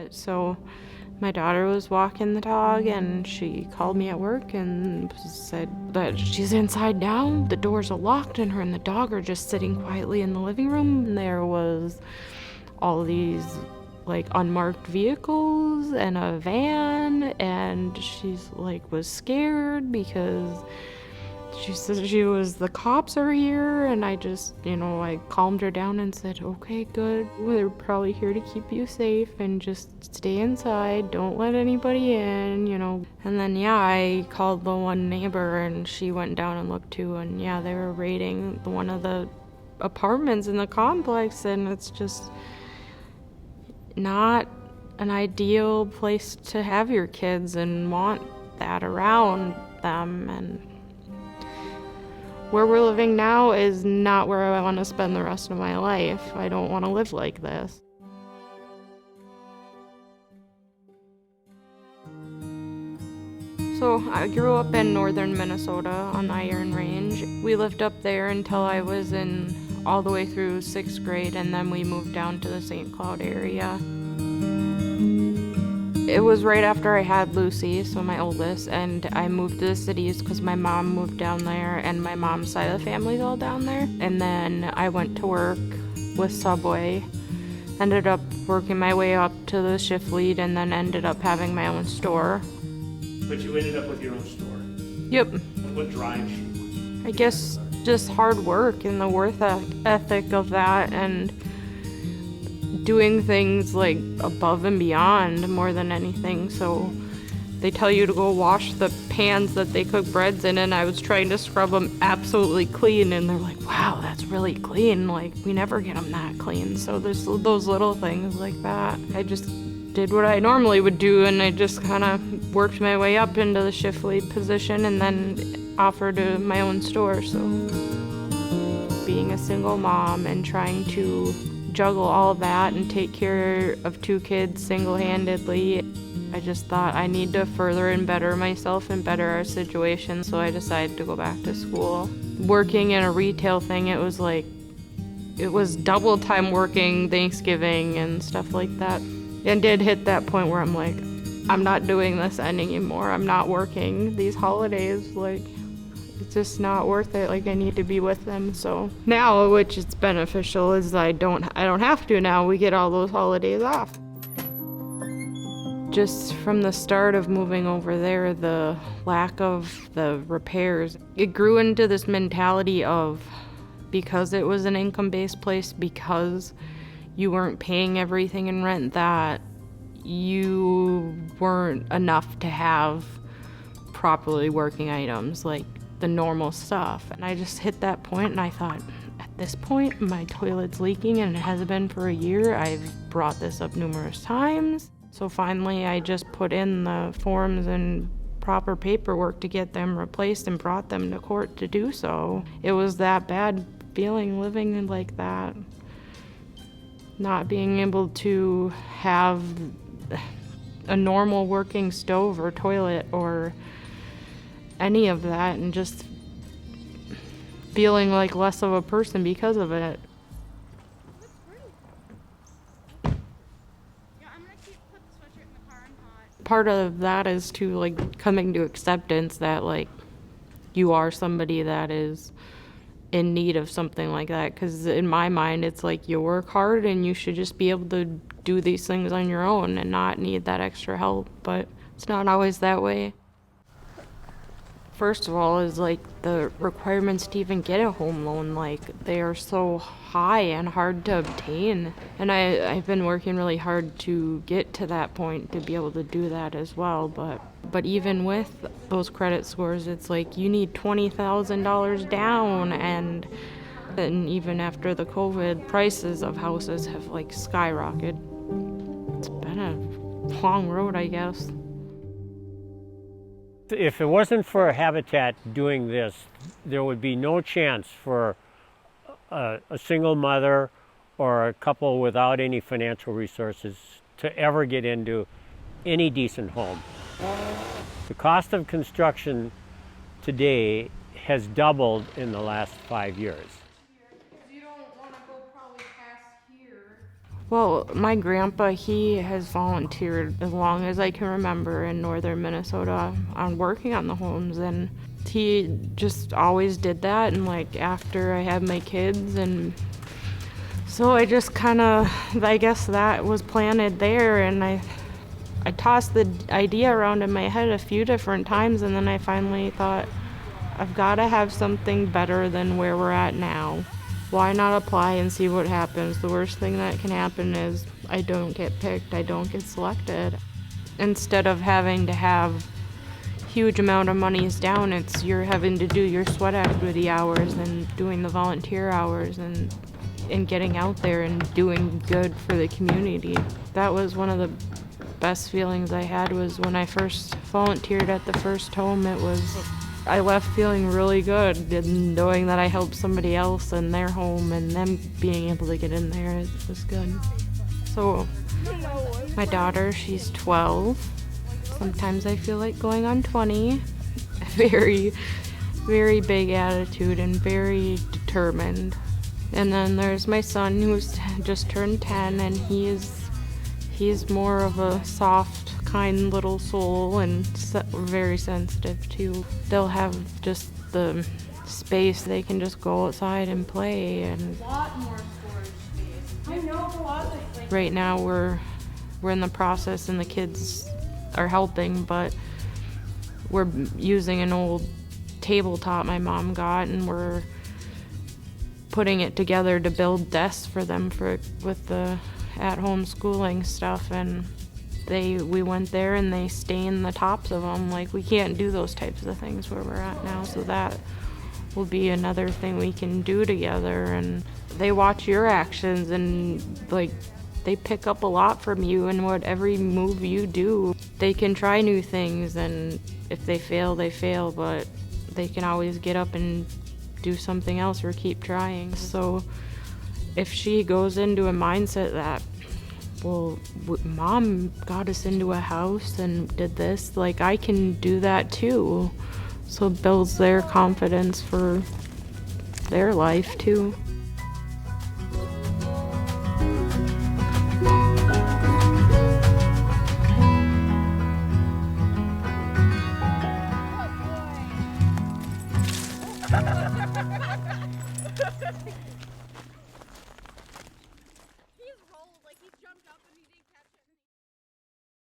it. So my daughter was walking the dog and she called me at work and said that she's inside now. The doors are locked and her and the dog are just sitting quietly in the living room. And there was all these like unmarked vehicles and a van, and she's like was scared because she said the cops are here, and I just, I calmed her down and said, okay, good. They're probably here to keep you safe and just stay inside. Don't let anybody in. And then, I called the one neighbor and she went down and looked too. And they were raiding one of the apartments in the complex, and it's just not an ideal place to have your kids and want that around them. And where we're living now is not where I want to spend the rest of my life. I don't want to live like this. So I grew up in northern Minnesota on the Iron Range. We lived up there until I was all the way through 6th grade, and then we moved down to the St. Cloud area. It was right after I had Lucy, so my oldest, and I moved to the cities because my mom moved down there and my mom's side of the family's all down there. And then I went to work with Subway, ended up working my way up to the shift lead, and then ended up having my own store. But you ended up with your own store? Yep. What drives you? I guess just hard work and the work ethic of that, and doing things like above and beyond more than anything. So they tell you to go wash the pans that they cook breads in, and I was trying to scrub them absolutely clean, and they're like, wow, that's really clean. Like, we never get them that clean. So there's those little things like that. I just did what I normally would do, and I just kind of worked my way up into the shift lead position and then offered my own store. So being a single mom and trying to juggle all of that and take care of 2 kids single-handedly, I just thought I need to further and better myself and better our situation, so I decided to go back to school. Working in a retail thing, it was double time working Thanksgiving and stuff like that. And did hit that point where I'm like, I'm not doing this anymore. I'm not working these holidays. Like, it's just not worth it. Like, I need to be with them. So now, which is beneficial, is I don't have to now. We get all those holidays off. Just from the start of moving over there, the lack of the repairs, it grew into this mentality of, because it was an income-based place, because you weren't paying everything in rent, that you weren't enough to have properly working items, like the normal stuff. And I just hit that point and I thought, at this point, my toilet's leaking and it hasn't been for a year. I've brought this up numerous times. So finally, I just put in the forms and proper paperwork to get them replaced and brought them to court to do so. It was that bad feeling living like that. Not being able to have a normal working stove or toilet or any of that, and just feeling like less of a person because of it. Part of that is to like coming to acceptance that like you are somebody that is in need of something like that, because in my mind it's like you work hard and you should just be able to do these things on your own and not need that extra help, but it's not always that way. First of all is like the requirements to even get a home loan, like they are so high and hard to obtain, and I've been working really hard to get to that point to be able to do that as well, but even with those credit scores, it's like you need $20,000 down, and even after the COVID, prices of houses have like skyrocketed. It's been a long road, I guess. If it wasn't for Habitat doing this, there would be no chance for a single mother or a couple without any financial resources to ever get into any decent home. The cost of construction today has doubled in the last 5 years. You don't want to go probably past here. Well, my grandpa, he has volunteered as long as I can remember in northern Minnesota on working on the homes, and he just always did that. And like after I had my kids, and so I just kind of, I guess that was planted there, and I tossed the idea around in my head a few different times, and then I finally thought, I've got to have something better than where we're at now. Why not apply and see what happens? The worst thing that can happen is I don't get picked, I don't get selected. Instead of having to have huge amount of monies down, it's you're having to do your sweat equity hours and doing the volunteer hours and getting out there and doing good for the community. That was one of the best feelings I had, was when I first volunteered at the first home. I left feeling really good, and knowing that I helped somebody else in their home and them being able to get in there was good. So my daughter, she's 12. Sometimes I feel like going on 20. Very, very big attitude and very determined. And then there's my son, who's just turned 10, and he's more of a soft, kind little soul, and very sensitive too. They'll have just the space, they can just go outside and play. And A lot more storage space. I know, a lot of like. right now we're in the process, and the kids are helping, but we're using an old tabletop my mom got, and we're putting it together to build desks for them with the at-home schooling stuff. And we went there and they stained the tops of them. Like, we can't do those types of things where we're at now, so that will be another thing we can do together. And they watch your actions, and like they pick up a lot from you and what every move you do. They can try new things, and if they fail, they fail, but they can always get up and do something else or keep trying. So if she goes into a mindset that, well, mom got us into a house and did this, like I can do that too. So it builds their confidence for their life too.